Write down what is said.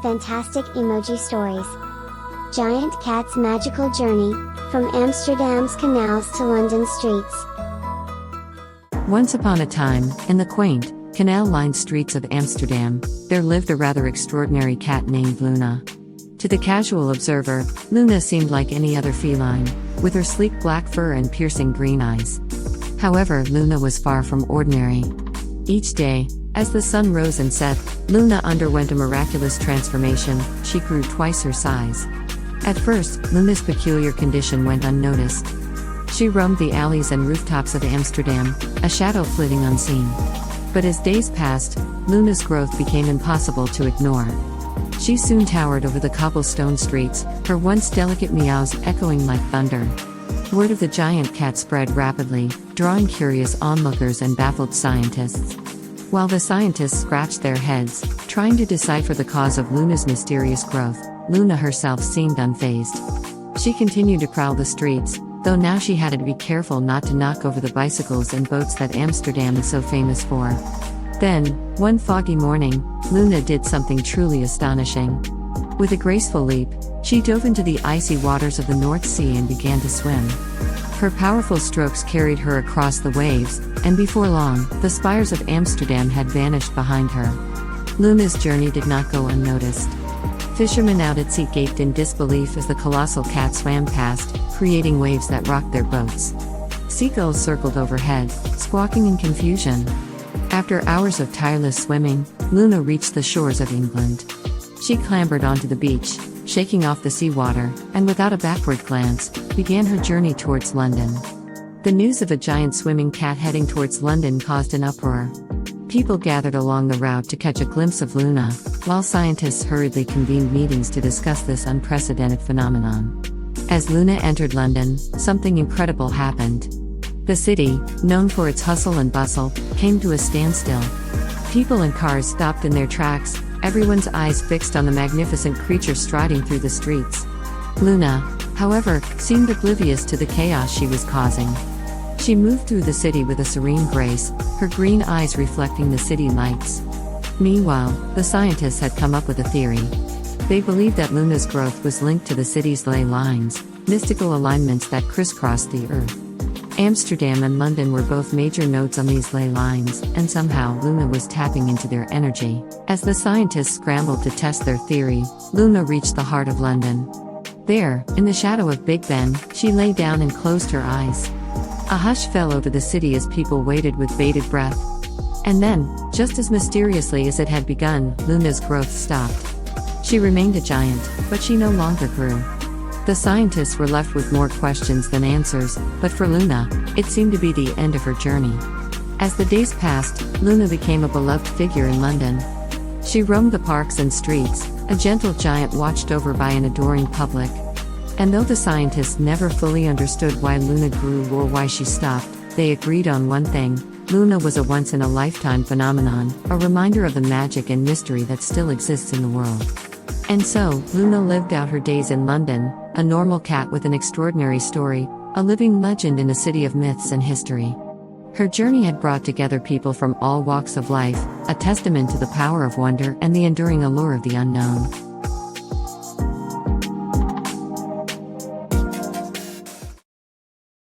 fantastic emoji stories. Giant Cat's magical journey, from Amsterdam's canals to London streets. Once upon a time, in the quaint, canal-lined streets of Amsterdam, there lived a rather extraordinary cat named Luna. To the casual observer, Luna seemed like any other feline, with her sleek black fur and piercing green eyes. However, Luna was far from ordinary. Each day, as the sun rose and set, Luna underwent a miraculous transformation. She grew twice her size. At first, Luna's peculiar condition went unnoticed. She roamed the alleys and rooftops of Amsterdam, a shadow flitting unseen. But as days passed, Luna's growth became impossible to ignore. She soon towered over the cobblestone streets, her once delicate meows echoing like thunder. Word of the giant cat spread rapidly, drawing curious onlookers and baffled scientists. While the scientists scratched their heads, trying to decipher the cause of Luna's mysterious growth, Luna herself seemed unfazed. She continued to prowl the streets, though now she had to be careful not to knock over the bicycles and boats that Amsterdam is so famous for. Then, one foggy morning, Luna did something truly astonishing. With a graceful leap, she dove into the icy waters of the North Sea and began to swim. Her powerful strokes carried her across the waves, and before long, the spires of Amsterdam had vanished behind her. Luna's journey did not go unnoticed. Fishermen out at sea gaped in disbelief as the colossal cat swam past, creating waves that rocked their boats. Seagulls circled overhead, squawking in confusion. After hours of tireless swimming, Luna reached the shores of England. She clambered onto the beach, shaking off the seawater, and without a backward glance, began her journey towards London. The news of a giant swimming cat heading towards London caused an uproar. People gathered along the route to catch a glimpse of Luna, while scientists hurriedly convened meetings to discuss this unprecedented phenomenon. As Luna entered London, something incredible happened. The city, known for its hustle and bustle, came to a standstill. People and cars stopped in their tracks, everyone's eyes fixed on the magnificent creature striding through the streets. Luna, however, seemed oblivious to the chaos she was causing. She moved through the city with a serene grace, her green eyes reflecting the city lights. Meanwhile, the scientists had come up with a theory. They believed that Luna's growth was linked to the city's ley lines, mystical alignments that crisscrossed the earth. Amsterdam and London were both major nodes on these ley lines, and somehow Luna was tapping into their energy. As the scientists scrambled to test their theory, Luna reached the heart of London. There, in the shadow of Big Ben, she lay down and closed her eyes. A hush fell over the city as people waited with bated breath. And then, just as mysteriously as it had begun, Luna's growth stopped. She remained a giant, but she no longer grew. The scientists were left with more questions than answers, but for Luna, it seemed to be the end of her journey. As the days passed, Luna became a beloved figure in London. She roamed the parks and streets, a gentle giant watched over by an adoring public. And though the scientists never fully understood why Luna grew or why she stopped, they agreed on one thing: Luna was a once-in-a-lifetime phenomenon, a reminder of the magic and mystery that still exists in the world. And so, Luna lived out her days in London, a normal cat with an extraordinary story, a living legend in a city of myths and history. Her journey had brought together people from all walks of life, a testament to the power of wonder and the enduring allure of the unknown.